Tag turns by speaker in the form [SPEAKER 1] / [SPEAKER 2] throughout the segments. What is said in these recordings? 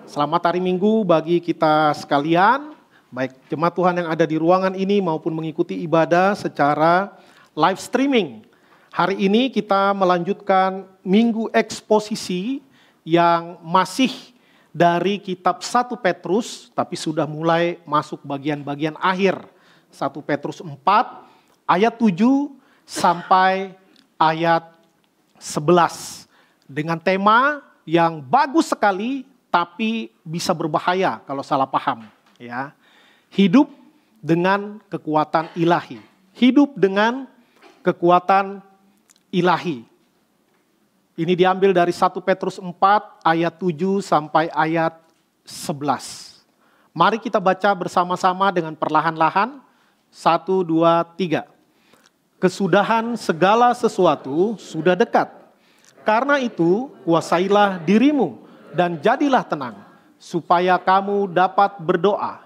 [SPEAKER 1] Selamat hari Minggu bagi kita sekalian, baik jemaat Tuhan yang ada di ruangan ini maupun mengikuti ibadah secara live streaming. Hari ini kita melanjutkan minggu eksposisi yang masih dari kitab 1 Petrus, tapi sudah mulai masuk bagian-bagian akhir. 1 Petrus 4 ayat 7 sampai ayat 11. Dengan tema yang bagus sekali tapi bisa berbahaya kalau salah paham, ya. Hidup dengan kekuatan ilahi. Hidup dengan kekuatan ilahi. Ini diambil dari 1 Petrus 4 ayat 7 sampai ayat 11. Mari kita baca bersama-sama dengan perlahan-lahan. 1, 2, 3. Kesudahan segala sesuatu sudah dekat. Karena itu, kuasailah dirimu dan jadilah tenang, supaya kamu dapat berdoa.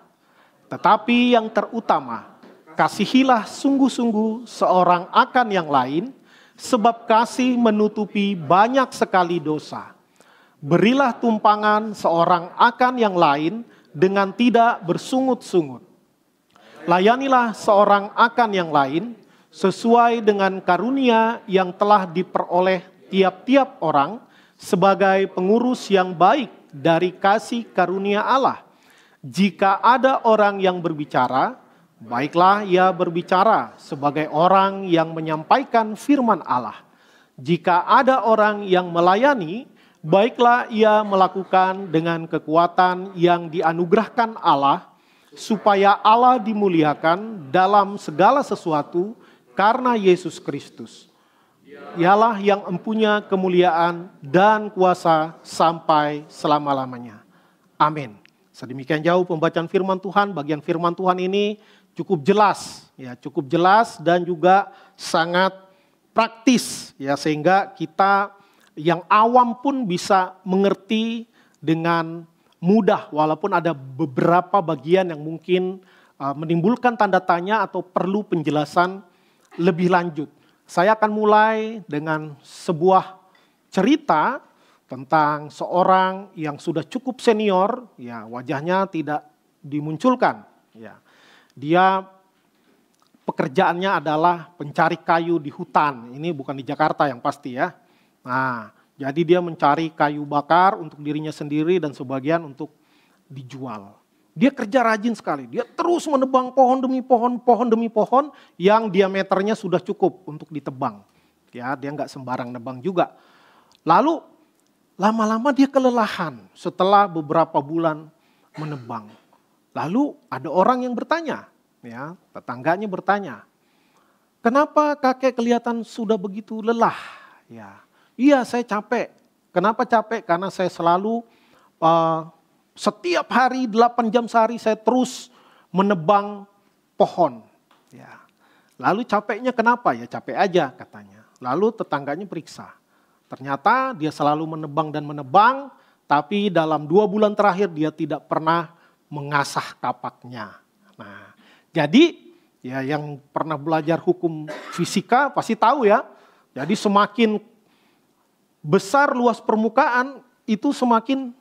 [SPEAKER 1] Tetapi yang terutama, kasihilah sungguh-sungguh seorang akan yang lain, sebab kasih menutupi banyak sekali dosa. Berilah tumpangan seorang akan yang lain dengan tidak bersungut-sungut. Layanilah seorang akan yang lain sesuai dengan karunia yang telah diperoleh tiap-tiap orang sebagai pengurus yang baik dari kasih karunia Allah. Jika ada orang yang berbicara, baiklah ia berbicara sebagai orang yang menyampaikan firman Allah. Jika ada orang yang melayani, baiklah ia melakukan dengan kekuatan yang dianugerahkan Allah, supaya Allah dimuliakan dalam segala sesuatu karena Yesus Kristus. Ialah yang empunya kemuliaan dan kuasa sampai selama-lamanya. Amin. Sedemikian jauh pembacaan firman Tuhan. Bagian firman Tuhan ini cukup jelas, ya, cukup jelas dan juga sangat praktis, ya, sehingga kita yang awam pun bisa mengerti dengan mudah, walaupun ada beberapa bagian yang mungkin menimbulkan tanda tanya atau perlu penjelasan lebih lanjut. Saya akan mulai dengan sebuah cerita tentang seorang yang sudah cukup senior, ya, wajahnya tidak dimunculkan, ya. Dia pekerjaannya adalah pencari kayu di hutan. Ini bukan di Jakarta yang pasti, ya. Nah, jadi dia mencari kayu bakar untuk dirinya sendiri dan sebagian untuk dijual. Dia kerja rajin sekali, dia terus menebang pohon demi pohon yang diameternya sudah cukup untuk ditebang. Ya, dia nggak sembarang nebang juga. Lalu lama-lama dia kelelahan setelah beberapa bulan menebang. Lalu ada orang yang bertanya, ya, tetangganya bertanya, kenapa kakek kelihatan sudah begitu lelah? Ya, iya saya capek. Kenapa capek? Karena saya selalu setiap hari 8 jam sehari saya terus menebang pohon. Ya. Lalu capeknya kenapa? Ya capek aja katanya. Lalu tetangganya periksa. Ternyata dia selalu menebang dan menebang, tapi dalam 2 bulan terakhir dia tidak pernah mengasah kapaknya. Nah, jadi ya yang pernah belajar hukum fisika pasti tahu ya. Jadi semakin besar luas permukaan itu semakin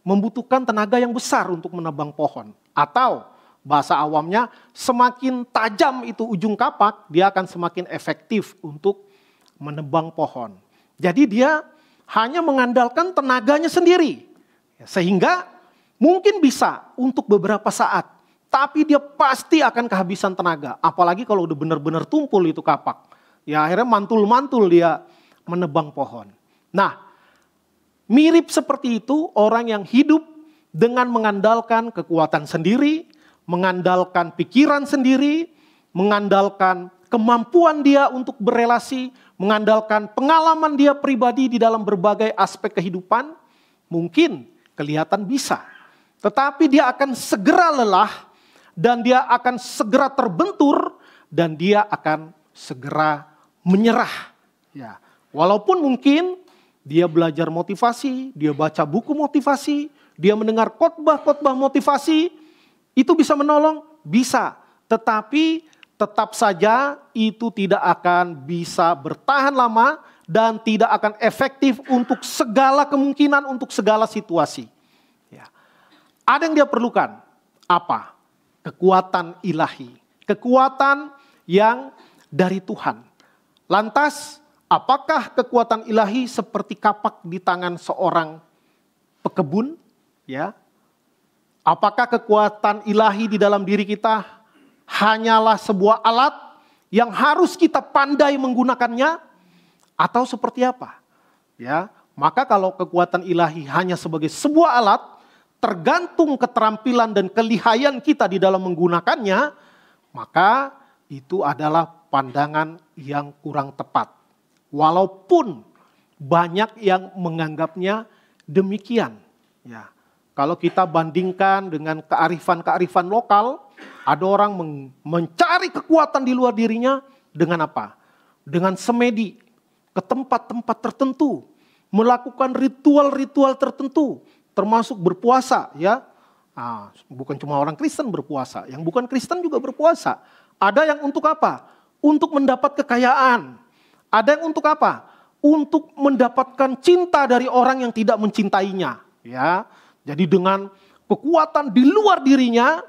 [SPEAKER 1] membutuhkan tenaga yang besar untuk menebang pohon. Atau bahasa awamnya, semakin tajam itu ujung kapak, dia akan semakin efektif untuk menebang pohon. Jadi dia hanya mengandalkan tenaganya sendiri. Sehingga mungkin bisa untuk beberapa saat, tapi dia pasti akan kehabisan tenaga. Apalagi kalau udah benar-benar tumpul itu kapak. Ya akhirnya mantul-mantul dia menebang pohon. Nah, mirip seperti itu orang yang hidup dengan mengandalkan kekuatan sendiri, mengandalkan pikiran sendiri, mengandalkan kemampuan dia untuk berelasi, mengandalkan pengalaman dia pribadi di dalam berbagai aspek kehidupan, mungkin kelihatan bisa. Tetapi dia akan segera lelah dan dia akan segera terbentur dan dia akan segera menyerah. Ya, walaupun mungkin dia belajar motivasi, dia baca buku motivasi, dia mendengar khotbah-khotbah motivasi, itu bisa menolong? Bisa. Tetapi tetap saja itu tidak akan bisa bertahan lama dan tidak akan efektif untuk segala kemungkinan, untuk segala situasi. Ya. Ada yang dia perlukan. Apa? Kekuatan ilahi. Kekuatan yang dari Tuhan. Lantas, apakah kekuatan ilahi seperti kapak di tangan seorang pekebun? Ya. Apakah kekuatan ilahi di dalam diri kita hanyalah sebuah alat yang harus kita pandai menggunakannya? Atau seperti apa? Ya, maka kalau kekuatan ilahi hanya sebagai sebuah alat, tergantung keterampilan dan kelihayan kita di dalam menggunakannya, maka itu adalah pandangan yang kurang tepat. Walaupun banyak yang menganggapnya demikian. Ya, kalau kita bandingkan dengan kearifan-kearifan lokal, ada orang mencari kekuatan di luar dirinya dengan apa? Dengan semedi, ke tempat-tempat tertentu, melakukan ritual-ritual tertentu, termasuk berpuasa, ya. Bukan cuma orang Kristen berpuasa, yang bukan Kristen juga berpuasa. Ada yang untuk apa? Untuk mendapat kekayaan. Ada yang untuk apa? Untuk mendapatkan cinta dari orang yang tidak mencintainya, ya. Jadi dengan kekuatan di luar dirinya,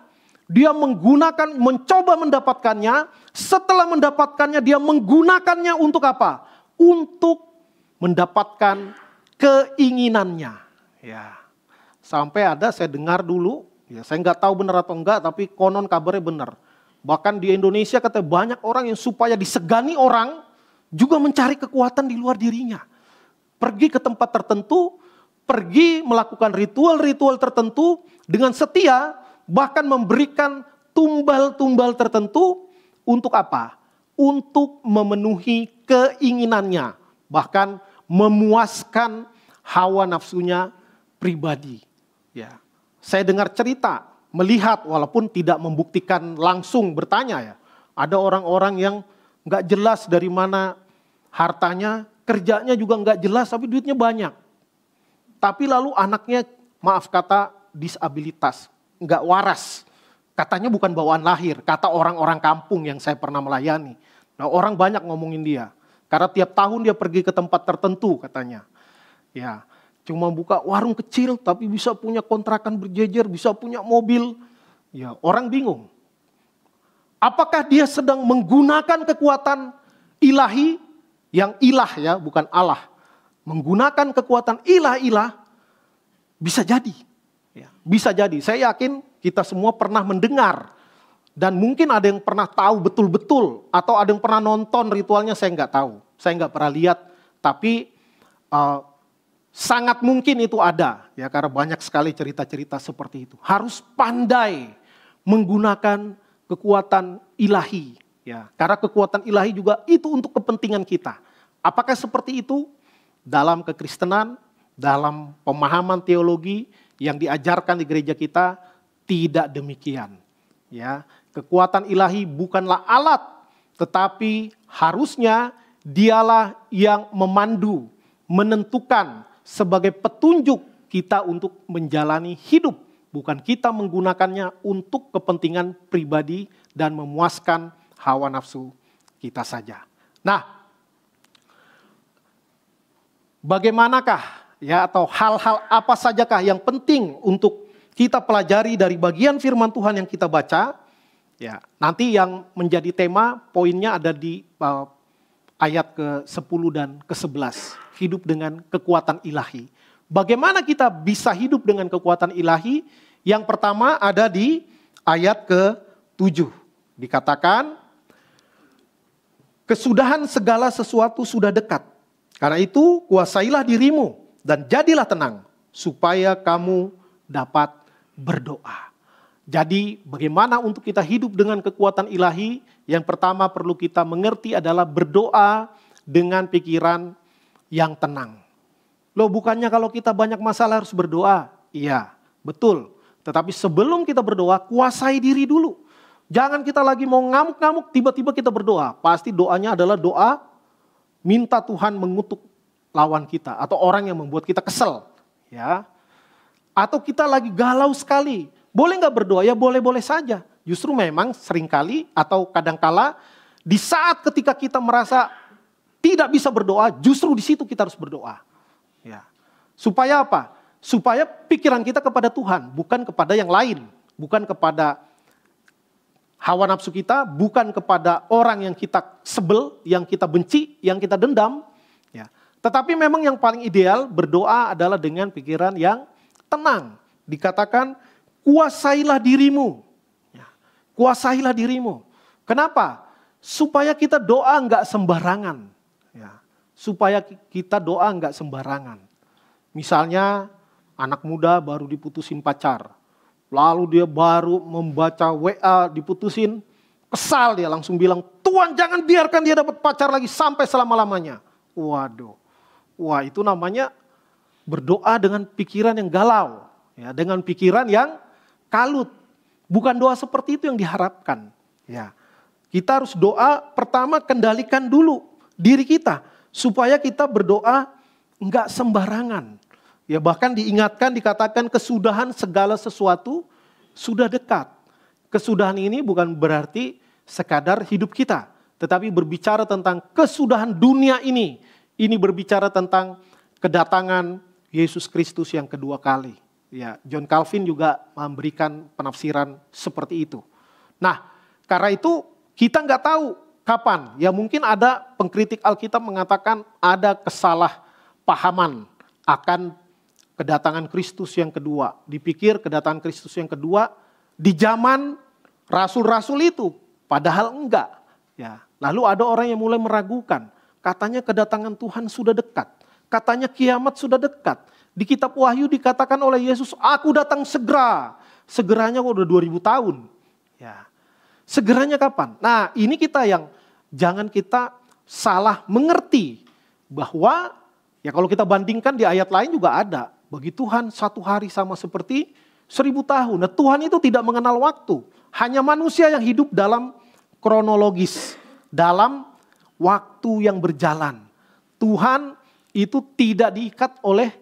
[SPEAKER 1] dia mencoba mendapatkannya. Setelah mendapatkannya, dia menggunakannya untuk apa? Untuk mendapatkan keinginannya. Ya, sampai ada saya dengar dulu, ya saya nggak tahu benar atau enggak, tapi konon kabarnya benar. Bahkan di Indonesia katanya banyak orang yang supaya disegani orang juga mencari kekuatan di luar dirinya. Pergi ke tempat tertentu, pergi melakukan ritual-ritual tertentu dengan setia, bahkan memberikan tumbal-tumbal tertentu untuk apa? Untuk memenuhi keinginannya, bahkan memuaskan hawa nafsunya pribadi. Ya, saya dengar cerita, melihat walaupun tidak membuktikan langsung bertanya ya. Ada orang-orang yang nggak jelas dari mana hartanya, kerjanya juga nggak jelas, tapi duitnya banyak. Tapi lalu anaknya, maaf kata, disabilitas, nggak waras. Katanya bukan bawaan lahir, kata orang-orang kampung yang saya pernah melayani. Nah, orang banyak ngomongin dia, karena tiap tahun dia pergi ke tempat tertentu katanya. Ya, cuma buka warung kecil tapi bisa punya kontrakan berjejer, bisa punya mobil. Ya, orang bingung. Apakah dia sedang menggunakan kekuatan ilahi, yang ilah ya, bukan Allah. Menggunakan kekuatan ilah-ilah, bisa jadi. Ya, bisa jadi, saya yakin kita semua pernah mendengar. Dan mungkin ada yang pernah tahu betul-betul, atau ada yang pernah nonton ritualnya, saya nggak tahu. Saya nggak pernah lihat, tapi sangat mungkin itu ada. Ya, karena banyak sekali cerita-cerita seperti itu. Harus pandai menggunakan kekuatan ilahi. Ya, karena kekuatan ilahi juga itu untuk kepentingan kita. Apakah seperti itu? Dalam kekristenan, dalam pemahaman teologi yang diajarkan di gereja kita, tidak demikian. Ya, kekuatan ilahi bukanlah alat, tetapi harusnya dialah yang memandu, menentukan sebagai petunjuk kita untuk menjalani hidup. Bukan kita menggunakannya untuk kepentingan pribadi dan memuaskan hawa nafsu kita saja. Nah, bagaimanakah ya, atau hal-hal apa sajakah yang penting untuk kita pelajari dari bagian firman Tuhan yang kita baca? Ya, nanti yang menjadi tema poinnya ada di ayat ke-10 dan ke-11. Hidup dengan kekuatan ilahi. Bagaimana kita bisa hidup dengan kekuatan ilahi? Yang pertama ada di ayat ke-7. Dikatakan, kesudahan segala sesuatu sudah dekat. Karena itu kuasailah dirimu dan jadilah tenang, supaya kamu dapat berdoa. Jadi bagaimana untuk kita hidup dengan kekuatan ilahi? Yang pertama perlu kita mengerti adalah berdoa dengan pikiran yang tenang. Loh, bukannya kalau kita banyak masalah harus berdoa? Iya, betul. Tetapi sebelum kita berdoa, kuasai diri dulu. Jangan kita lagi mau ngamuk-ngamuk, tiba-tiba kita berdoa. Pasti doanya adalah doa minta Tuhan mengutuk lawan kita atau orang yang membuat kita kesel, ya. Atau kita lagi galau sekali, boleh nggak berdoa? Ya boleh-boleh saja. Justru memang seringkali atau kadangkala di saat ketika kita merasa tidak bisa berdoa, justru di situ kita harus berdoa, ya. Supaya apa? supaya pikiran kita kepada Tuhan, bukan kepada yang lain, bukan kepada hawa nafsu kita, bukan kepada orang yang kita sebel, yang kita benci, yang kita dendam. Ya. Tetapi memang yang paling ideal berdoa adalah dengan pikiran yang tenang. Dikatakan kuasailah dirimu. Ya. Kuasailah dirimu. Kenapa? Supaya kita doa enggak sembarangan. Ya. Supaya kita doa enggak sembarangan. Misalnya anak muda baru diputusin pacar. Lalu dia baru membaca WA diputusin, kesal dia langsung bilang, Tuhan jangan biarkan dia dapat pacar lagi sampai selama-lamanya. Waduh, wah itu namanya berdoa dengan pikiran yang galau, ya, dengan pikiran yang kalut. Bukan doa seperti itu yang diharapkan. Ya, kita harus doa pertama kendalikan dulu diri kita supaya kita berdoa enggak sembarangan. Ya bahkan diingatkan, dikatakan kesudahan segala sesuatu sudah dekat. Kesudahan ini bukan berarti sekadar hidup kita, tetapi berbicara tentang kesudahan dunia ini. Ini berbicara tentang kedatangan Yesus Kristus yang kedua kali. Ya, John Calvin juga memberikan penafsiran seperti itu. Nah, karena itu kita nggak tahu kapan. Ya mungkin ada pengkritik Alkitab mengatakan ada kesalahpahaman akan kedatangan Kristus yang kedua. Dipikir kedatangan Kristus yang kedua di zaman rasul-rasul itu. Padahal enggak. Ya. Lalu ada orang yang mulai meragukan. Katanya kedatangan Tuhan sudah dekat. Katanya kiamat sudah dekat. Di kitab Wahyu dikatakan oleh Yesus, aku datang segera. Segeranya udah 2000 tahun. Ya. Segeranya kapan? Nah ini kita yang jangan kita salah mengerti. Bahwa ya kalau kita bandingkan di ayat lain juga ada. Bagi Tuhan satu hari sama seperti 1000 tahun. Nah Tuhan itu tidak mengenal waktu. Hanya manusia yang hidup dalam kronologis. Dalam waktu yang berjalan. Tuhan itu tidak diikat oleh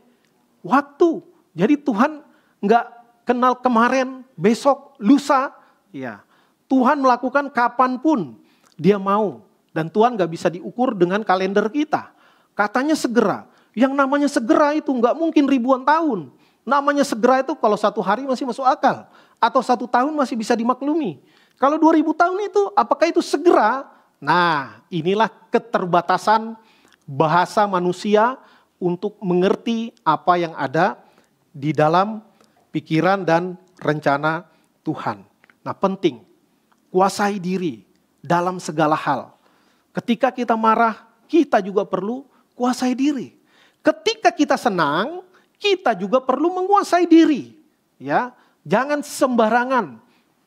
[SPEAKER 1] waktu. Jadi Tuhan nggak kenal kemarin, besok, lusa. Ya, Tuhan melakukan kapanpun dia mau. Dan Tuhan nggak bisa diukur dengan kalender kita. Katanya segera. Yang namanya segera itu nggak mungkin ribuan tahun. Namanya segera itu kalau 1 hari masih masuk akal. Atau 1 tahun masih bisa dimaklumi. Kalau 2000 tahun itu apakah itu segera? Nah inilah keterbatasan bahasa manusia untuk mengerti apa yang ada di dalam pikiran dan rencana Tuhan. Nah penting, kuasai diri dalam segala hal. Ketika kita marah, kita juga perlu kuasai diri. Ketika kita senang, kita juga perlu menguasai diri. Ya, jangan sembarangan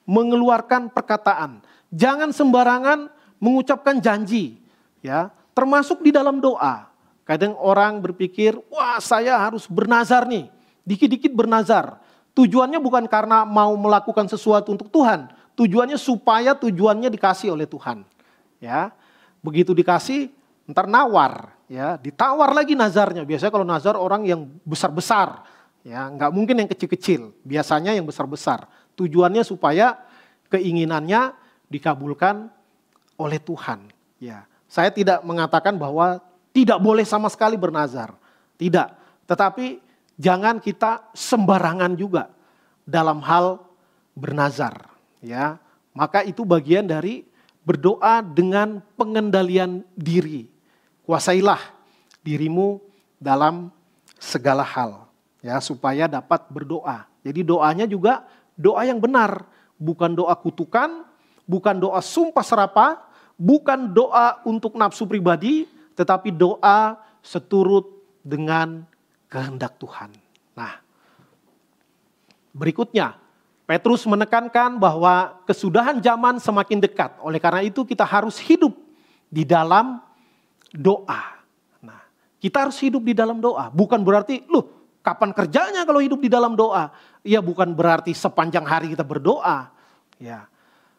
[SPEAKER 1] mengeluarkan perkataan. Jangan sembarangan mengucapkan janji. Ya, termasuk di dalam doa. Kadang orang berpikir, wah saya harus bernazar nih. Dikit-dikit bernazar. Tujuannya bukan karena mau melakukan sesuatu untuk Tuhan. Tujuannya supaya tujuannya dikasih oleh Tuhan. Ya, begitu dikasih, ntar nawar. Ya, ditawar lagi nazarnya. Biasanya kalau nazar orang yang besar-besar, ya nggak mungkin yang kecil-kecil. Biasanya yang besar-besar. Tujuannya supaya keinginannya dikabulkan oleh Tuhan. Ya, saya tidak mengatakan bahwa tidak boleh sama sekali bernazar, tidak. Tetapi jangan kita sembarangan juga dalam hal bernazar. Ya, maka itu bagian dari berdoa dengan pengendalian diri. Kuasailah dirimu dalam segala hal, ya supaya dapat berdoa. Jadi doanya juga doa yang benar, bukan doa kutukan, bukan doa sumpah serapah, bukan doa untuk nafsu pribadi, tetapi doa seturut dengan kehendak Tuhan. Nah, berikutnya Petrus menekankan bahwa kesudahan zaman semakin dekat. Oleh karena itu kita harus hidup di dalam doa. Nah, kita harus hidup di dalam doa. Bukan berarti, kapan kerjanya kalau hidup di dalam doa? Ya bukan berarti sepanjang hari kita berdoa. Ya,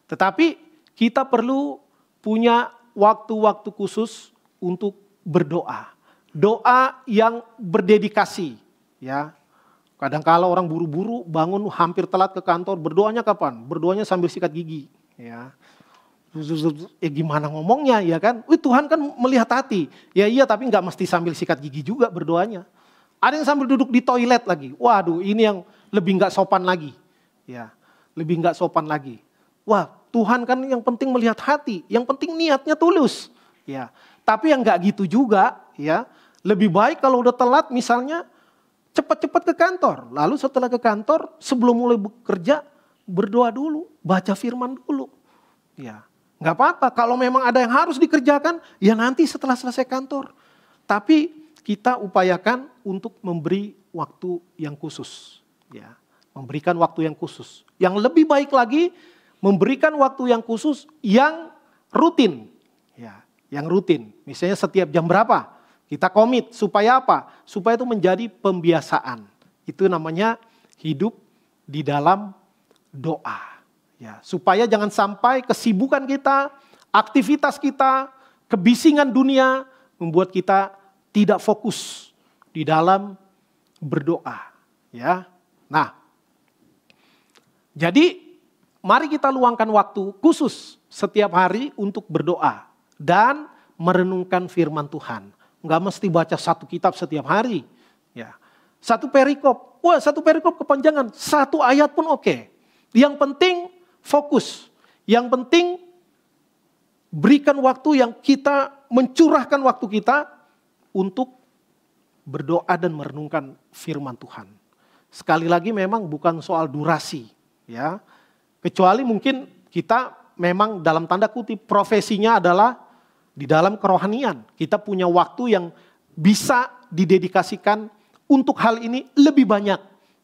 [SPEAKER 1] tetapi kita perlu punya waktu-waktu khusus untuk berdoa. Doa yang berdedikasi. Ya, kadang-kala orang buru-buru bangun hampir telat ke kantor. Berdoanya kapan? Berdoanya sambil sikat gigi. Ya. Gimana ngomongnya ya kan? Tuhan kan melihat hati. Ya iya tapi nggak mesti sambil sikat gigi juga berdoanya. Ada yang sambil duduk di toilet lagi. Waduh, ini yang lebih nggak sopan lagi. Ya, lebih nggak sopan lagi. Wah, Tuhan kan yang penting melihat hati, yang penting niatnya tulus. Ya, tapi yang nggak gitu juga, ya. Lebih baik kalau udah telat misalnya cepat-cepat ke kantor. Lalu setelah ke kantor, sebelum mulai bekerja, berdoa dulu, baca firman dulu. Ya, nggak apa-apa. Kalau memang ada yang harus dikerjakan, ya nanti setelah selesai kantor. Tapi kita upayakan untuk memberi waktu yang khusus. Ya, memberikan waktu yang khusus. Yang lebih baik lagi, memberikan waktu yang khusus yang rutin. Ya, yang rutin. Misalnya setiap jam berapa? Kita komit supaya apa? Supaya itu menjadi pembiasaan. Itu namanya hidup di dalam doa. Ya, supaya jangan sampai kesibukan kita, aktivitas kita, kebisingan dunia membuat kita tidak fokus di dalam berdoa. Ya. Nah, jadi mari kita luangkan waktu khusus setiap hari untuk berdoa dan merenungkan firman Tuhan. Nggak mesti baca satu kitab setiap hari. Ya. Satu perikop. Wah, satu perikop kepanjangan. Satu ayat pun oke. Yang penting fokus. Yang penting berikan waktu yang kita mencurahkan waktu kita untuk berdoa dan merenungkan firman Tuhan. Sekali lagi memang bukan soal durasi. Ya. Kecuali mungkin kita memang dalam tanda kutip profesinya adalah di dalam kerohanian. Kita punya waktu yang bisa didedikasikan untuk hal ini lebih banyak.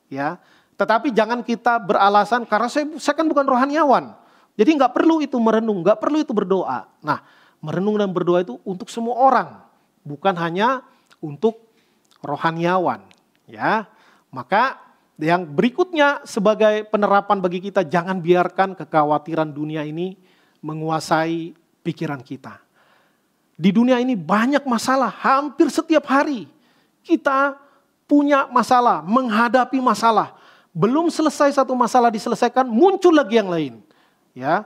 [SPEAKER 1] Ya. Tetapi jangan kita beralasan karena saya kan bukan rohaniawan. Jadi nggak perlu itu merenung, nggak perlu itu berdoa. Nah, merenung dan berdoa itu untuk semua orang. Bukan hanya untuk rohaniawan. Ya. Maka yang berikutnya sebagai penerapan bagi kita, jangan biarkan kekhawatiran dunia ini menguasai pikiran kita. Di dunia ini banyak masalah, hampir setiap hari kita punya masalah, menghadapi masalah. Belum selesai satu masalah diselesaikan, muncul lagi yang lain. Ya,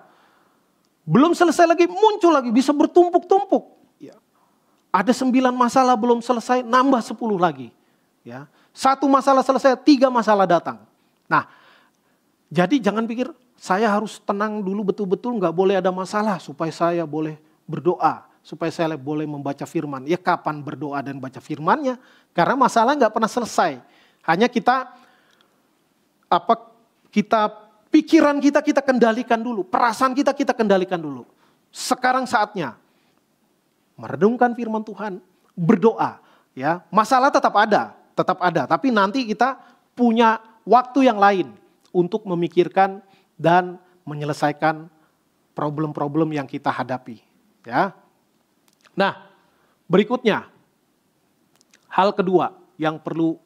[SPEAKER 1] belum selesai lagi, muncul lagi, bisa bertumpuk-tumpuk. Ya. Ada 9 masalah belum selesai, nambah 10 lagi. Ya. Satu masalah selesai, 3 masalah datang. Nah, jadi jangan pikir saya harus tenang dulu betul-betul, nggak boleh ada masalah supaya saya boleh berdoa. Supaya saya boleh membaca firman. Ya kapan berdoa dan baca firmannya? Karena masalah nggak pernah selesai. Hanya pikiran kita kendalikan dulu. Perasaan kita kendalikan dulu. Sekarang saatnya merenungkan firman Tuhan, berdoa. Ya, masalah tetap ada. Tapi nanti kita punya waktu yang lain untuk memikirkan dan menyelesaikan problem-problem yang kita hadapi. Ya. Nah, berikutnya, hal kedua yang perlu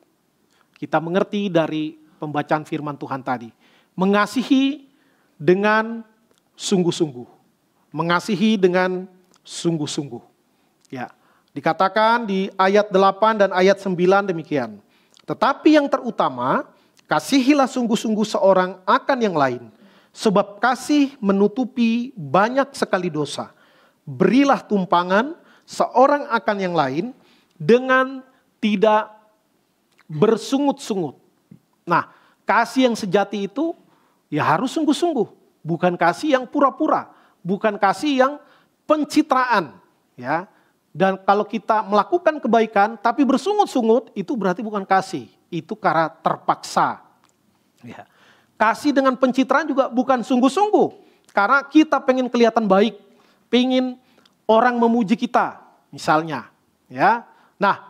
[SPEAKER 1] kita mengerti dari pembacaan firman Tuhan tadi. Mengasihi dengan sungguh-sungguh. Mengasihi dengan sungguh-sungguh. Ya, dikatakan di ayat 8 dan ayat 9 demikian. Tetapi yang terutama, kasihilah sungguh-sungguh seorang akan yang lain. Sebab kasih menutupi banyak sekali dosa. Berilah tumpangan seorang akan yang lain dengan tidak bersungut-sungut. Nah, kasih yang sejati itu ya harus sungguh-sungguh. Bukan kasih yang pura-pura. Bukan kasih yang pencitraan. Ya. Dan kalau kita melakukan kebaikan tapi bersungut-sungut, itu berarti bukan kasih. Itu karena terpaksa. Ya. Kasih dengan pencitraan juga bukan sungguh-sungguh. Karena kita pengen kelihatan baik. Pengen orang memuji kita, misalnya. Ya. Nah,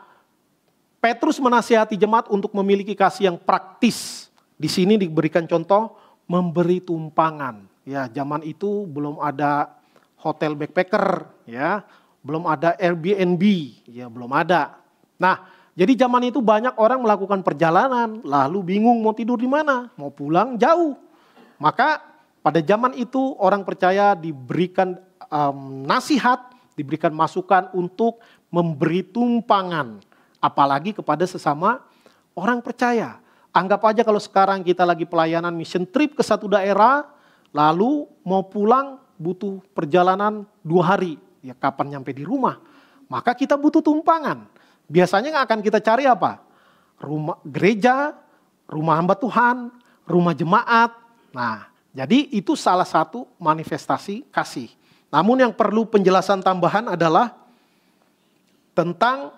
[SPEAKER 1] Petrus menasihati jemaat untuk memiliki kasih yang praktis. Di sini diberikan contoh, memberi tumpangan. Ya, zaman itu belum ada hotel backpacker, ya, belum ada Airbnb, ya belum ada. Nah, jadi zaman itu banyak orang melakukan perjalanan, lalu bingung mau tidur di mana, mau pulang jauh. Maka pada zaman itu orang percaya diberikan nasihat, diberikan masukan untuk memberi tumpangan. Apalagi kepada sesama orang percaya. Anggap aja kalau sekarang kita lagi pelayanan mission trip ke satu daerah, lalu mau pulang butuh perjalanan 2 hari. Ya kapan nyampe di rumah? Maka kita butuh tumpangan. Biasanya akan kita cari apa? rumah gereja, rumah hamba Tuhan, rumah jemaat. Nah, jadi itu salah satu manifestasi kasih. Namun yang perlu penjelasan tambahan adalah tentang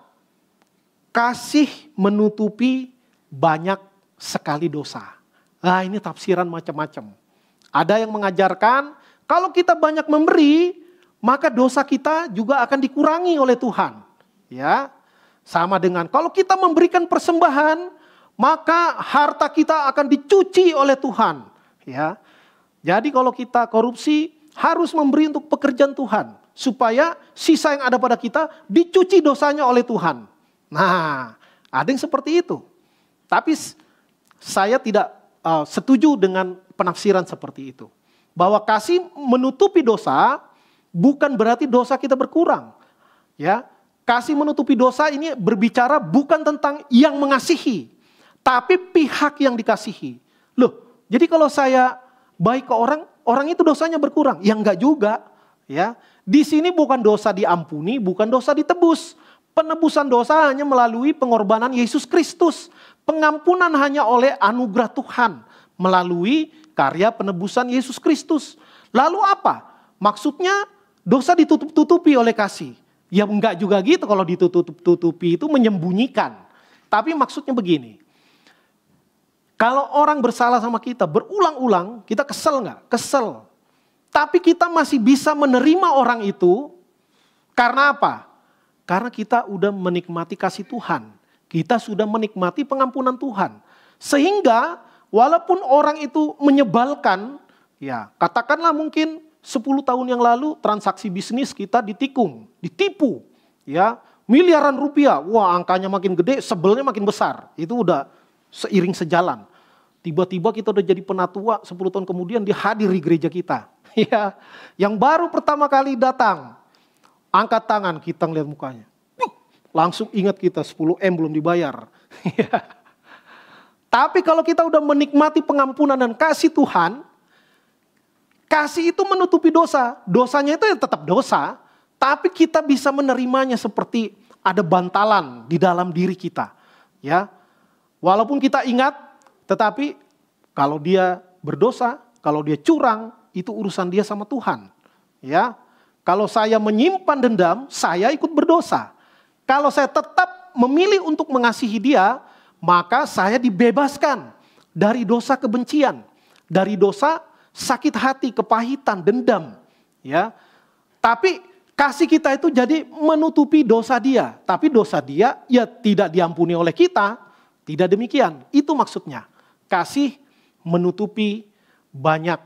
[SPEAKER 1] kasih menutupi banyak sekali dosa. Nah, ini tafsiran macam-macam. Ada yang mengajarkan kalau kita banyak memberi, maka dosa kita juga akan dikurangi oleh Tuhan. Ya, sama dengan kalau kita memberikan persembahan, maka harta kita akan dicuci oleh Tuhan. Ya, jadi kalau kita korupsi harus memberi untuk pekerjaan Tuhan, supaya sisa yang ada pada kita dicuci dosanya oleh Tuhan. Nah, ada yang seperti itu. Tapi saya tidak setuju dengan penafsiran seperti itu. Bahwa kasih menutupi dosa bukan berarti dosa kita berkurang. Ya, kasih menutupi dosa ini berbicara bukan tentang yang mengasihi, tapi pihak yang dikasihi. Loh, jadi kalau saya baik ke orang, orang itu dosanya berkurang? Ya enggak juga. Ya, di sini bukan dosa diampuni, bukan dosa ditebus. Penebusan dosa hanya melalui pengorbanan Yesus Kristus. Pengampunan hanya oleh anugerah Tuhan melalui karya penebusan Yesus Kristus. Lalu apa? Maksudnya dosa ditutup-tutupi oleh kasih. Ya enggak juga gitu, kalau ditutup-tutupi itu menyembunyikan. Tapi maksudnya begini. Kalau orang bersalah sama kita berulang-ulang, kita kesel enggak? Kesel. Tapi kita masih bisa menerima orang itu karena apa? Karena kita udah menikmati kasih Tuhan. Kita sudah menikmati pengampunan Tuhan. Sehingga walaupun orang itu menyebalkan, ya katakanlah mungkin 10 tahun yang lalu transaksi bisnis kita ditikung, ditipu, ya miliaran rupiah. Wah, angkanya makin gede, sebelnya makin besar. Itu udah seiring sejalan. Tiba-tiba kita udah jadi penatua, 10 tahun kemudian dia hadir di gereja kita. Ya, yang baru pertama kali datang, angkat tangan, kita ngeliat mukanya. Langsung ingat kita 10 M belum dibayar. Tapi kalau kita udah menikmati pengampunan dan kasih Tuhan, kasih itu menutupi dosa. Dosanya itu ya tetap dosa, tapi kita bisa menerimanya seperti ada bantalan di dalam diri kita. Ya, walaupun kita ingat, tetapi kalau dia berdosa, kalau dia curang, itu urusan dia sama Tuhan. Ya, kalau saya menyimpan dendam, saya ikut berdosa. Kalau saya tetap memilih untuk mengasihi dia, maka saya dibebaskan dari dosa kebencian, dari dosa sakit hati, kepahitan, dendam. Ya, tapi kasih kita itu jadi menutupi dosa dia. Tapi dosa dia ya tidak diampuni oleh kita. Tidak demikian. Itu maksudnya. Kasih menutupi banyak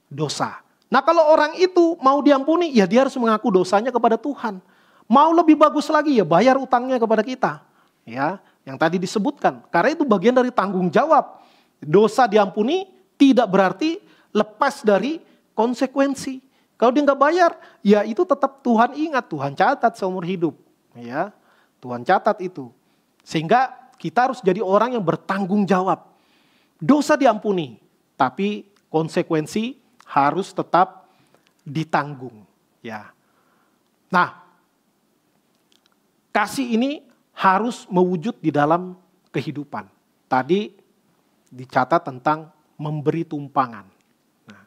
[SPEAKER 1] dosa. Nah, kalau orang itu mau diampuni, ya dia harus mengaku dosanya kepada Tuhan. Mau lebih bagus lagi, ya bayar utangnya kepada kita. Ya, yang tadi disebutkan. Karena itu bagian dari tanggung jawab. Dosa diampuni tidak berarti lepas dari konsekuensi. Kalau dia nggak bayar, ya itu tetap Tuhan ingat, Tuhan catat seumur hidup. Ya, Tuhan catat itu. Sehingga kita harus jadi orang yang bertanggung jawab. Dosa diampuni, tapi konsekuensi harus tetap ditanggung. Ya. Nah, kasih ini harus mewujud di dalam kehidupan. Tadi dicatat tentang memberi tumpangan. Nah,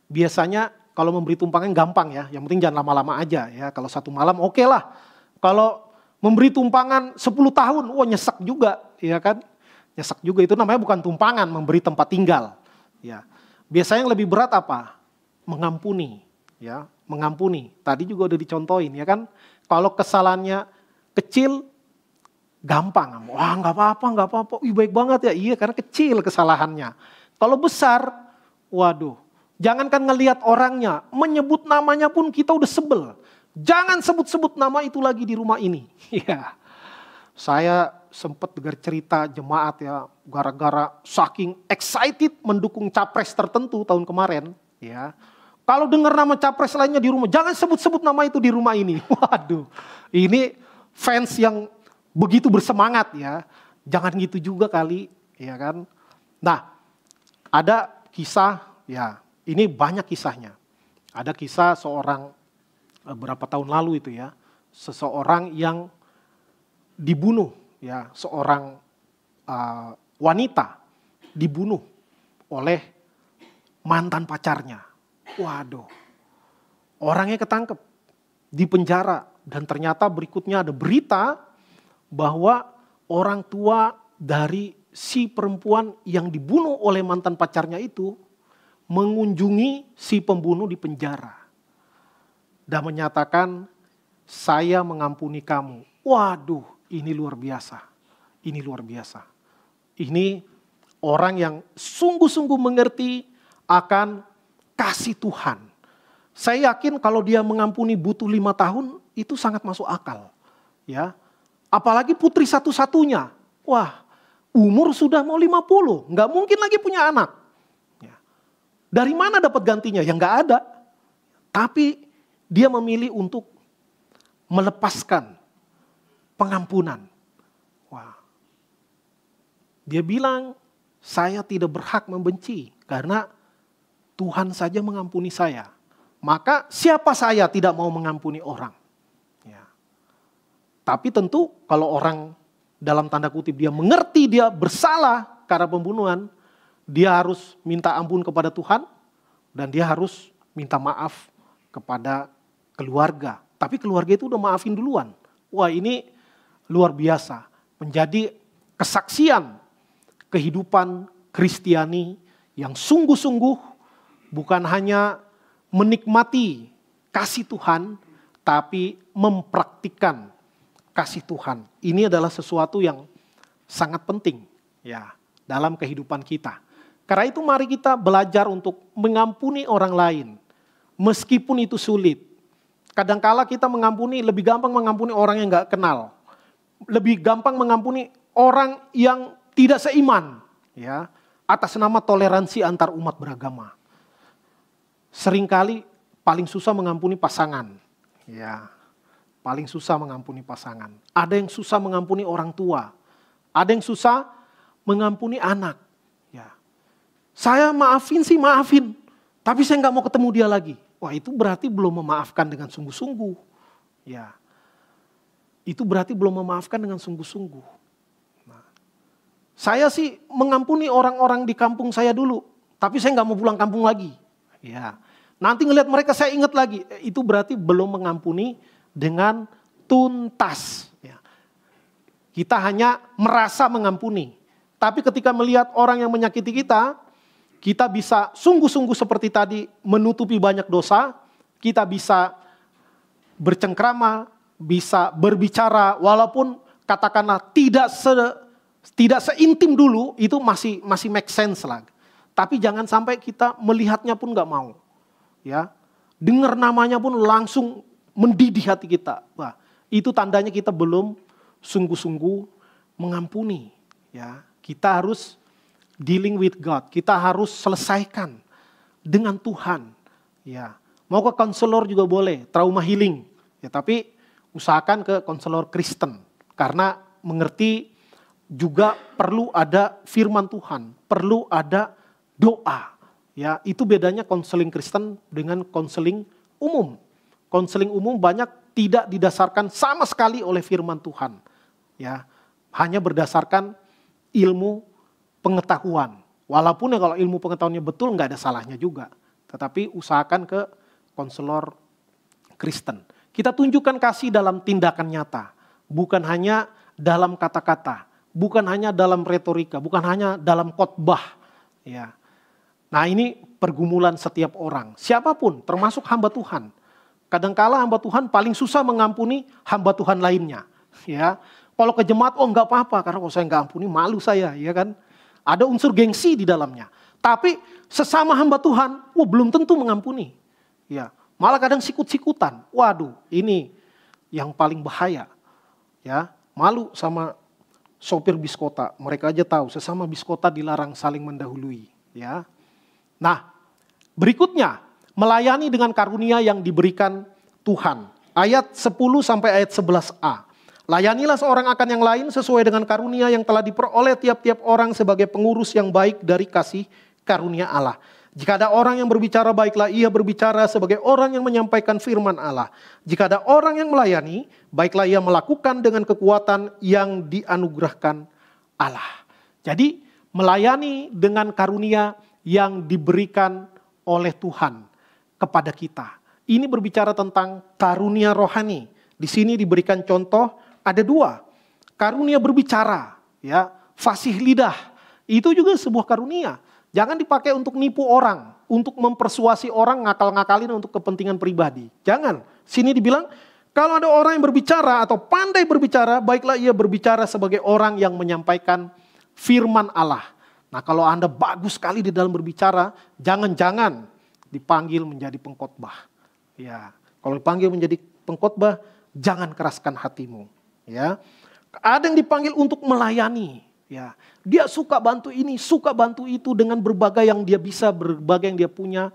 [SPEAKER 1] biasanya kalau memberi tumpangan gampang ya, yang penting jangan lama-lama aja ya. Kalau 1 malam oke lah. Kalau memberi tumpangan 10 tahun, wah nyesek juga, ya kan? Nyesek juga, itu namanya bukan tumpangan, memberi tempat tinggal. Ya, biasanya yang lebih berat apa? Mengampuni, ya, mengampuni. Tadi juga udah dicontohin, ya kan? Kalau kesalahannya kecil, gampang. Wah, nggak apa-apa. Ih, baik banget ya. Iya, karena kecil kesalahannya. Kalau besar, waduh. Jangankan ngelihat orangnya, menyebut namanya pun kita udah sebel. Jangan sebut-sebut nama itu lagi di rumah ini. Ya, saya sempat dengar cerita jemaat ya, gara-gara saking excited mendukung capres tertentu tahun kemarin. Ya, kalau dengar nama capres lainnya di rumah, jangan sebut-sebut nama itu di rumah ini. Waduh, ini fans yang begitu bersemangat ya. Jangan gitu juga kali, ya kan. Nah, ada kisah ya. Ini banyak kisahnya. Ada kisah seorang berapa tahun lalu itu ya, seseorang yang dibunuh ya, seorang wanita dibunuh oleh mantan pacarnya. Waduh, orangnya ketangkep, dipenjara, dan ternyata berikutnya ada berita bahwa orang tua dari si perempuan yang dibunuh oleh mantan pacarnya itu mengunjungi si pembunuh di penjara dan menyatakan, saya mengampuni kamu. Waduh, ini luar biasa. Ini luar biasa. Ini orang yang sungguh-sungguh mengerti akan kasih Tuhan. Saya yakin kalau dia mengampuni butuh 5 tahun, itu sangat masuk akal. Ya, apalagi putri satu-satunya. Wah, umur sudah mau 50, nggak mungkin lagi punya anak. Ya. Dari mana dapat gantinya? Ya nggak ada. Tapi dia memilih untuk melepaskan pengampunan. Wah. Dia bilang, saya tidak berhak membenci karena Tuhan saja mengampuni saya. Maka siapa saya tidak mau mengampuni orang? Ya. Tapi tentu kalau orang dalam tanda kutip dia mengerti dia bersalah karena pembunuhan, dia harus minta ampun kepada Tuhan dan dia harus minta maaf kepada keluarga. Tapi keluarga itu udah maafin duluan. Wah, ini luar biasa. Menjadi kesaksian kehidupan Kristiani yang sungguh-sungguh bukan hanya menikmati kasih Tuhan, tapi mempraktikkan kasih Tuhan. Ini adalah sesuatu yang sangat penting ya dalam kehidupan kita. Karena itu mari kita belajar untuk mengampuni orang lain. Meskipun itu sulit. Kadangkala kita mengampuni, lebih gampang mengampuni orang yang gak kenal. Lebih gampang mengampuni orang yang tidak seiman. Ya, atas nama toleransi antar umat beragama. Seringkali paling susah mengampuni pasangan. Ya, paling susah mengampuni pasangan. Ada yang susah mengampuni orang tua. Ada yang susah mengampuni anak. Ya, saya maafin sih maafin. Tapi saya gak mau ketemu dia lagi. Wah, itu berarti belum memaafkan dengan sungguh-sungguh. Ya, itu berarti belum memaafkan dengan sungguh-sungguh. Nah, saya sih mengampuni orang-orang di kampung saya dulu, tapi saya nggak mau pulang kampung lagi. Ya, nanti ngelihat mereka saya ingat lagi. Itu berarti belum mengampuni dengan tuntas. Ya. Kita hanya merasa mengampuni, tapi ketika melihat orang yang menyakiti kita bisa sungguh-sungguh seperti tadi menutupi banyak dosa, kita bisa bercengkrama, bisa berbicara walaupun katakanlah tidak seintim dulu, itu masih make sense lah. Tapi jangan sampai kita melihatnya pun nggak mau. Ya. Dengar namanya pun langsung mendidih hati kita. Wah, itu tandanya kita belum sungguh-sungguh mengampuni. Ya. Kita harus dealing with God, kita harus selesaikan dengan Tuhan. Ya, mau ke konselor juga boleh, trauma healing. Ya, tapi usahakan ke konselor Kristen karena mengerti juga perlu ada firman Tuhan, perlu ada doa. Ya, itu bedanya konseling Kristen dengan konseling umum. Konseling umum banyak tidak didasarkan sama sekali oleh firman Tuhan. Ya, hanya berdasarkan ilmu pengetahuan. Walaupun ya kalau ilmu pengetahuannya betul nggak ada salahnya juga. Tetapi usahakan ke konselor Kristen. Kita tunjukkan kasih dalam tindakan nyata. Bukan hanya dalam kata-kata. Bukan hanya dalam retorika. Bukan hanya dalam khotbah. Ya. Nah, ini pergumulan setiap orang. Siapapun termasuk hamba Tuhan. Kadangkala hamba Tuhan paling susah mengampuni hamba Tuhan lainnya. Ya. Kalau ke jemaat, oh nggak apa-apa. Karena kalau saya nggak ampuni malu saya. Ya kan. Ada unsur gengsi di dalamnya. Tapi sesama hamba Tuhan, belum tentu mengampuni. Ya, malah kadang sikut-sikutan. Waduh, ini yang paling bahaya. Ya, malu sama sopir bis kota. Mereka aja tahu sesama bis kota dilarang saling mendahului. Ya. Nah, berikutnya melayani dengan karunia yang diberikan Tuhan. Ayat 10 sampai ayat 11a. Layanilah seorang akan yang lain sesuai dengan karunia yang telah diperoleh tiap-tiap orang sebagai pengurus yang baik dari kasih karunia Allah. Jika ada orang yang berbicara, baiklah ia berbicara sebagai orang yang menyampaikan firman Allah. Jika ada orang yang melayani, baiklah ia melakukan dengan kekuatan yang dianugerahkan Allah. Jadi melayani dengan karunia yang diberikan oleh Tuhan kepada kita. Ini berbicara tentang karunia rohani. Di sini diberikan contoh ada 2. Karunia berbicara, ya, fasih lidah. Itu juga sebuah karunia. Jangan dipakai untuk nipu orang, untuk mempersuasi orang ngakal-ngakalin untuk kepentingan pribadi. Jangan. Sini dibilang kalau ada orang yang berbicara atau pandai berbicara, baiklah ia berbicara sebagai orang yang menyampaikan firman Allah. Nah, kalau Anda bagus sekali di dalam berbicara, jangan-jangan dipanggil menjadi pengkhotbah. Ya, kalau dipanggil menjadi pengkhotbah, jangan keraskan hatimu. Ya, ada yang dipanggil untuk melayani. Ya, dia suka bantu ini, suka bantu itu dengan berbagai yang dia bisa, berbagai yang dia punya.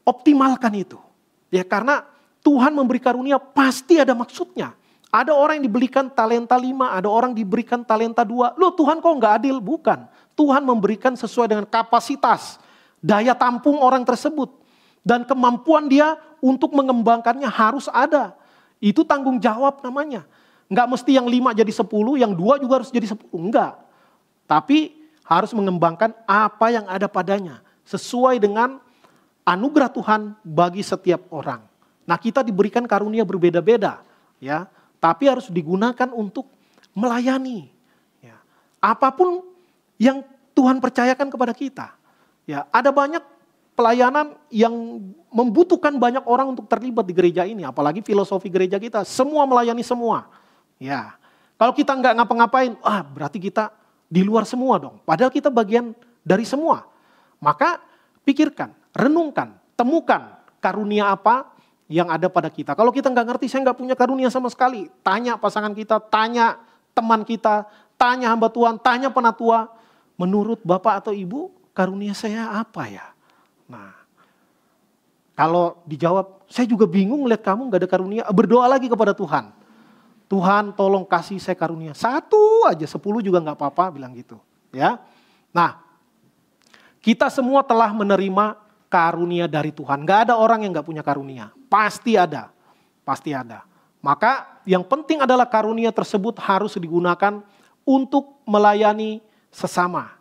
[SPEAKER 1] Optimalkan itu. Ya, karena Tuhan memberi karunia pasti ada maksudnya. Ada orang yang diberikan talenta 5, ada orang diberikan talenta 2. Loh, Tuhan kok nggak adil? Bukan. Tuhan memberikan sesuai dengan kapasitas, daya tampung orang tersebut. Dan kemampuan dia untuk mengembangkannya harus ada. Itu tanggung jawab namanya. Nggak mesti yang 5 jadi 10, yang 2 juga harus jadi 10. Enggak. Tapi harus mengembangkan apa yang ada padanya. Sesuai dengan anugerah Tuhan bagi setiap orang. Nah, kita diberikan karunia berbeda-beda. Ya, tapi harus digunakan untuk melayani. Ya, apapun yang Tuhan percayakan kepada kita. Ya, ada banyak pelayanan yang membutuhkan banyak orang untuk terlibat di gereja ini. Apalagi filosofi gereja kita, semua melayani semua. Ya, kalau kita nggak ngapa-ngapain, berarti kita di luar semua dong. Padahal kita bagian dari semua. Maka pikirkan, renungkan, temukan karunia apa yang ada pada kita. Kalau kita nggak ngerti, saya nggak punya karunia sama sekali. Tanya pasangan kita, tanya teman kita, tanya hamba Tuhan, tanya penatua. Menurut Bapak atau Ibu, karunia saya apa ya? Nah, kalau dijawab, saya juga bingung melihat kamu gak ada karunia, berdoa lagi kepada Tuhan. Tuhan tolong kasih saya karunia. 1 aja, 10 juga gak apa-apa, bilang gitu. Ya. Nah, kita semua telah menerima karunia dari Tuhan. Gak ada orang yang gak punya karunia. Pasti ada. Pasti ada. Maka yang penting adalah karunia tersebut harus digunakan untuk melayani sesama.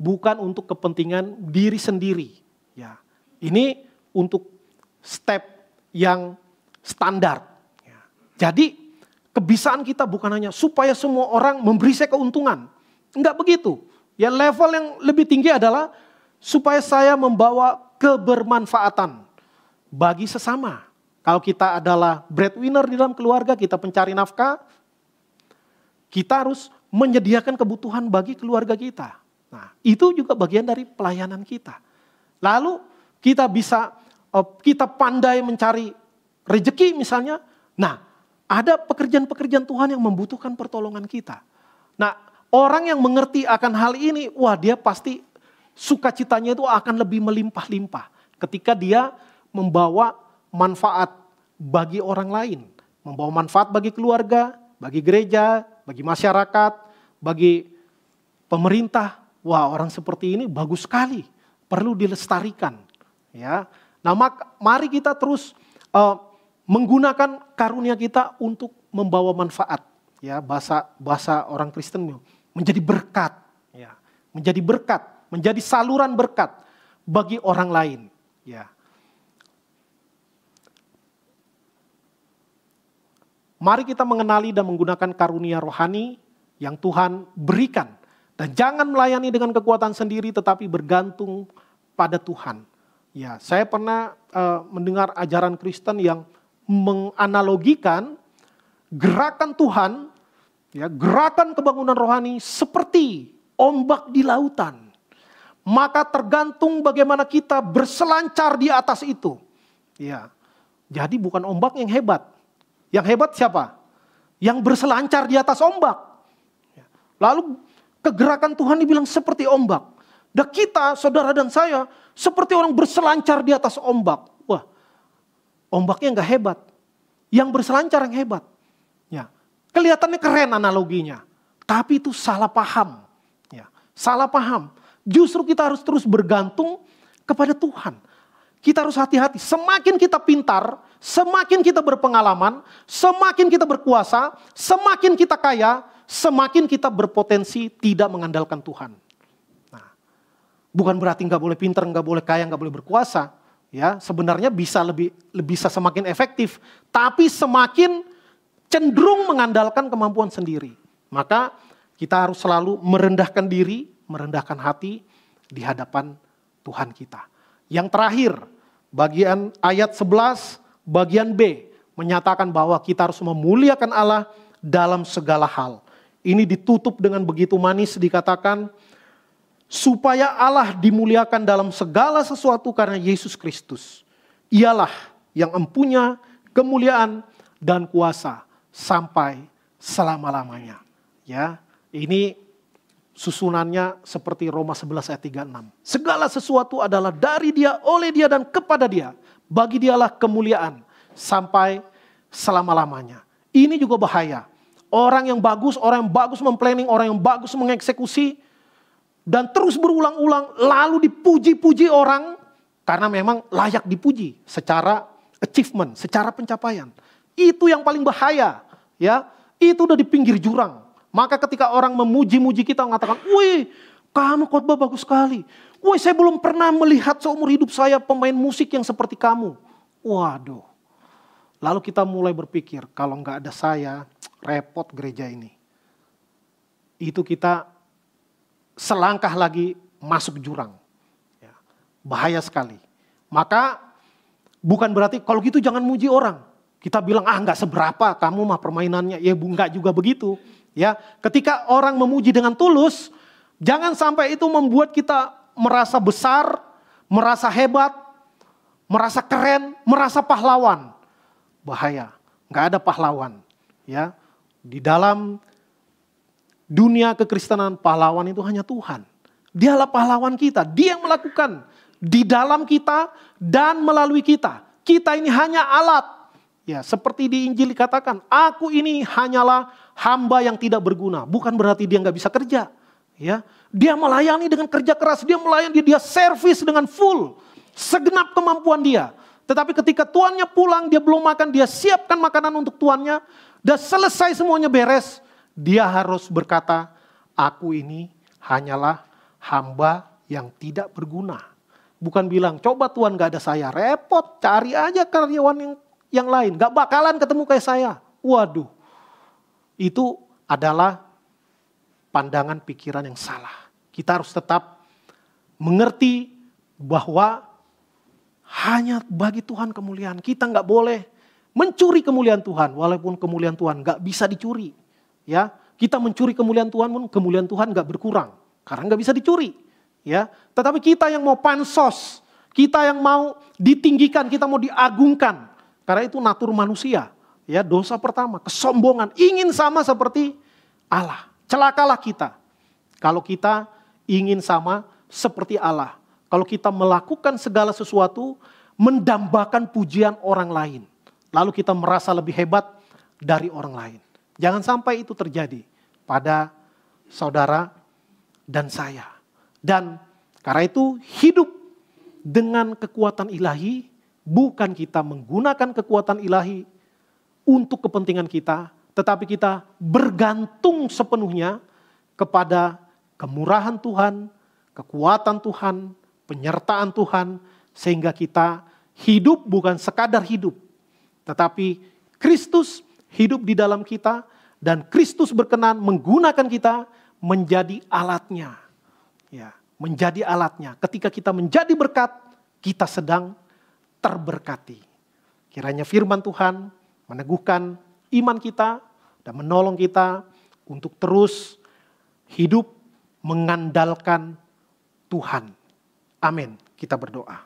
[SPEAKER 1] Bukan untuk kepentingan diri sendiri. Ya, ini untuk step yang standar. Ya. Jadi kebisaan kita bukan hanya supaya semua orang memberi saya keuntungan. Enggak begitu. Ya, level yang lebih tinggi adalah supaya saya membawa kebermanfaatan bagi sesama. Kalau kita adalah breadwinner di dalam keluarga, kita pencari nafkah, kita harus menyediakan kebutuhan bagi keluarga kita. Nah, itu juga bagian dari pelayanan kita. Lalu kita pandai mencari rejeki misalnya. Nah, ada pekerjaan-pekerjaan Tuhan yang membutuhkan pertolongan kita. Nah, orang yang mengerti akan hal ini, wah, dia pasti sukacitanya itu akan lebih melimpah-limpah. Ketika dia membawa manfaat bagi orang lain. Membawa manfaat bagi keluarga, bagi gereja, bagi masyarakat, bagi pemerintah. Wah, orang seperti ini bagus sekali. Perlu dilestarikan, ya. Nah, mari kita terus menggunakan karunia kita untuk membawa manfaat, ya. Bahasa orang Kristen menjadi berkat, ya. Menjadi berkat, menjadi saluran berkat bagi orang lain, ya. Mari kita mengenali dan menggunakan karunia rohani yang Tuhan berikan. Dan jangan melayani dengan kekuatan sendiri tetapi bergantung pada Tuhan. Ya, saya pernah mendengar ajaran Kristen yang menganalogikan gerakan Tuhan, ya, gerakan kebangunan rohani seperti ombak di lautan. Maka tergantung bagaimana kita berselancar di atas itu. Ya, jadi bukan ombak yang hebat. Yang hebat siapa? Yang berselancar di atas ombak. Lalu kegerakan Tuhan dibilang seperti ombak. Dan kita, saudara dan saya, seperti orang berselancar di atas ombak. Wah, ombaknya enggak hebat. Yang berselancar yang hebat. Ya, kelihatannya keren analoginya. Tapi itu salah paham. Ya, salah paham. Justru kita harus terus bergantung kepada Tuhan. Kita harus hati-hati. Semakin kita pintar, semakin kita berpengalaman, semakin kita berkuasa, semakin kita kaya, semakin kita berpotensi tidak mengandalkan Tuhan. Nah, bukan berarti nggak boleh pinter, nggak boleh kaya, nggak boleh berkuasa. Ya, sebenarnya bisa semakin efektif, tapi semakin cenderung mengandalkan kemampuan sendiri. Maka kita harus selalu merendahkan diri, merendahkan hati di hadapan Tuhan kita. Yang terakhir, bagian ayat 11, bagian B, menyatakan bahwa kita harus memuliakan Allah dalam segala hal. Ini ditutup dengan begitu manis, dikatakan, supaya Allah dimuliakan dalam segala sesuatu karena Yesus Kristus. Ialah yang empunya kemuliaan dan kuasa sampai selama-lamanya. Ya, ini susunannya seperti Roma 11 ayat 36. Segala sesuatu adalah dari Dia, oleh Dia, dan kepada Dia. Bagi Dialah kemuliaan sampai selama-lamanya. Ini juga bahaya. Orang yang bagus memplanning, orang yang bagus mengeksekusi, dan terus berulang-ulang lalu dipuji-puji orang, karena memang layak dipuji secara achievement, secara pencapaian. Itu yang paling bahaya. Ya, itu udah di pinggir jurang. Maka ketika orang memuji-muji kita, mengatakan, wih, kamu khotbah bagus sekali. Wih, saya belum pernah melihat seumur hidup saya pemain musik yang seperti kamu. Waduh. Lalu kita mulai berpikir, kalau nggak ada saya, repot gereja ini. Itu kita selangkah lagi masuk jurang. Ya, bahaya sekali. Maka bukan berarti kalau gitu jangan muji orang. Kita bilang, nggak seberapa, kamu mah permainannya. Ya nggak juga begitu. Ya, ketika orang memuji dengan tulus, jangan sampai itu membuat kita merasa besar, merasa hebat, merasa keren, merasa pahlawan. Bahaya, nggak ada pahlawan. Ya, di dalam dunia kekristenan pahlawan itu hanya Tuhan. Dialah pahlawan kita, Dia yang melakukan di dalam kita dan melalui kita. Kita ini hanya alat. Ya, seperti di Injil dikatakan, aku ini hanyalah hamba yang tidak berguna. Bukan berarti dia nggak bisa kerja. Ya, dia melayani dengan kerja keras, dia melayani, dia servis dengan full, segenap kemampuan dia. Tetapi ketika tuannya pulang, dia belum makan, dia siapkan makanan untuk tuannya, dan selesai semuanya beres, dia harus berkata, aku ini hanyalah hamba yang tidak berguna. Bukan bilang, coba Tuhan gak ada saya, repot, cari aja karyawan yang lain, gak bakalan ketemu kayak saya. Waduh, itu adalah pandangan pikiran yang salah. Kita harus tetap mengerti bahwa hanya bagi Tuhan kemuliaan. Kita nggak boleh mencuri kemuliaan Tuhan, walaupun kemuliaan Tuhan nggak bisa dicuri. Ya, kita mencuri kemuliaan Tuhan pun kemuliaan Tuhan nggak berkurang, karena nggak bisa dicuri. Ya, tetapi kita yang mau pansos, kita yang mau ditinggikan, kita mau diagungkan, karena itu natur manusia. Ya, dosa pertama, kesombongan, ingin sama seperti Allah. Celakalah kita kalau kita ingin sama seperti Allah. Kalau kita melakukan segala sesuatu mendambakan pujian orang lain. Lalu kita merasa lebih hebat dari orang lain. Jangan sampai itu terjadi pada saudara dan saya. Dan karena itu hidup dengan kekuatan ilahi, bukan kita menggunakan kekuatan ilahi untuk kepentingan kita, tetapi kita bergantung sepenuhnya kepada kemurahan Tuhan, kekuatan Tuhan, penyertaan Tuhan, sehingga kita hidup bukan sekadar hidup, tetapi Kristus hidup di dalam kita, dan Kristus berkenan menggunakan kita menjadi alatnya. Ya, menjadi alatnya. Ketika kita menjadi berkat, kita sedang terberkati. Kiranya firman Tuhan meneguhkan iman kita dan menolong kita untuk terus hidup mengandalkan Tuhan. Amin. Kita berdoa.